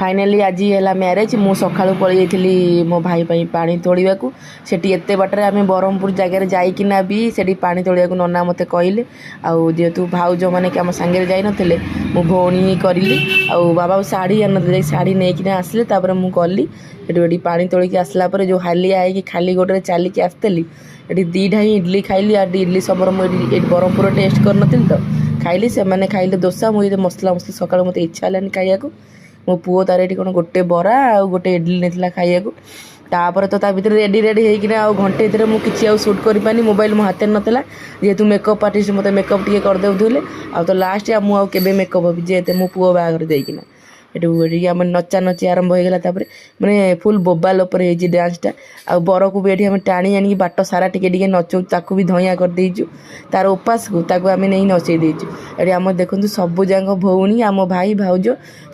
Finally आज है marriage मु सका पलि जाइली मो भाई पा तोड़ा से एत बाटर आम ब्रह्मपुर जगह जाइकिना भी से पा तोड़ा नना मत कहले आेतु भाउज मैंने आम सांगे जाई नथिले मो भौणी ही करी बाबा शाढ़ी आन शाढ़ी नहीं आसिले मुझे गली ये पा तोलिक आसला जो हालिया है खाली गोटे चलिकी आसती ये दीटा ही इडली खाइली इडली समर मुझे ब्रह्मपुर टेस्ट कर तो खाइली से मैंने खाइले दोसा मुझे मसला मसली सका मत इच्छा है खाइया मो पुओ तार ये कौन गोटे बरा आ गोटे इडली नहीं खाइया तापर तो भर रेडी रेडी होना घंटे भर मुझे सुट कर पानी मोबाइल मो हाथ नाला जेहेतु मेकअप आर्टिस्ट मत मेकअप टे करदे आ तो लास्ट मुझे मेकअप हम जेते मो पुओ बाहर जाइकिना ये आम नचा नची आरंभ हो गला माने फुल बोबाल डांसटा आ बर को भी ये आम टाणी आनी बाट सारा टिके नचौ ताकू भी धइया कर देचु तार उपास को ताकू आम नहीं नचई देचु ये आम देखु सबू जाक भौणी आम भाई भाउज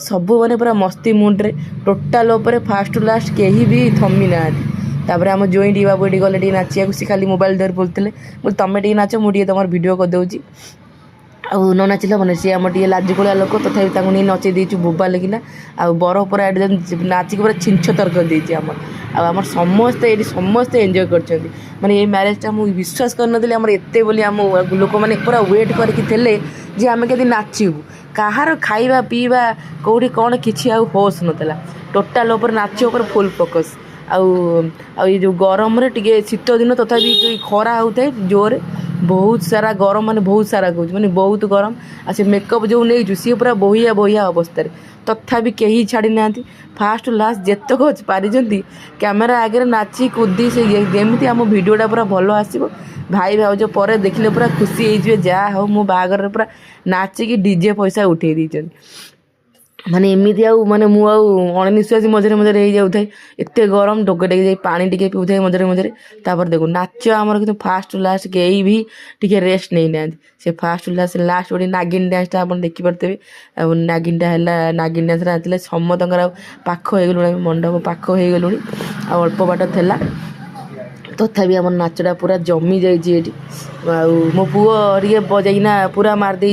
सबू मैंने पूरा मस्ती मुंड्रे टोटाल फास्ट टू लास्ट कहीं भी थमी ना तापर आम जोई टी बाबू ये गले नाचिया सी खाली मोबाइल धर बोलते तुम टे नाच मुझे तुम भिडियो करदे आउ न नाचिल मैंने सी आम टे लाजुकुड़ा लोक तथापि नहीं नचई देचु बोबा लगिना आ बर पूरा नाचिक पूरा छिंछतर कर देची आम समस्ते ये समस्ते एंजॉय कर माने ये मैरेजटा मुझे विश्वास करनी आम एत बोली आम लोक मैंने पूरा वेट करके आम के नाचबू कहार खाइबा पीवा कौटी कौन किसी होश नाला टोटाल नाच फुल फोकस ये जो गरम टे शीत दिन तथापि खरा होता है जोर बहुत सारा गरम माने बहुत सारा कहूँ माने बहुत गरम आ से मेकअप जो नहीं सी पूरा बहिया बहिया अवस्था तथापि कहीं छाड़ी ना फास्ट लास्ट जितक पारिजंती कैमेरा आगे नाची कूदी से जमी आम भिडियोटा पूरा भल आसो भाई भाउज पर देखले पूरा खुशी हो जहाँ हो मो बागर पूरा नाचिकी डीजे पैसा उठे दीचन माने एमती माने अणनिश्वासी मझे मझे हो जाए एत गरम डोके टेके जाए पानी टिके पीऊ मझे मझे तापर देखो नाच आमर कि फास्ट लास्ट कहीं भी टिके रेस्ट नहीं ना से फास्ट लास्ट गोटे नागिन डांसटा आप देखिपे नागिनटा है नागिन डांस नाचले समत पाख हो गलु मंडप पाख हो गलु अल्प बाट थेला तथापि आम नाचटा पूरा जमी जाइए मो पुओ टे बजाइना पूरा मारदे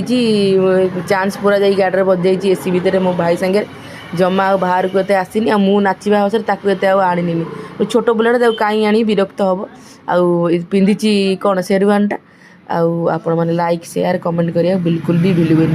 चांस पूरा जा गाड़ी में बजाई एसी भितर मो भाई सांगे जमा बाहर को आसनी आ मु नाचिबा हसरे ताकू एत आनी छोट पिलाटा कहीं आनी विरक्त हम आउ पिंधि कौन शेरवानटा आपण मैंने लाइक शेयर कमेंट करिया बिल्कुल भी भूलिबेनि।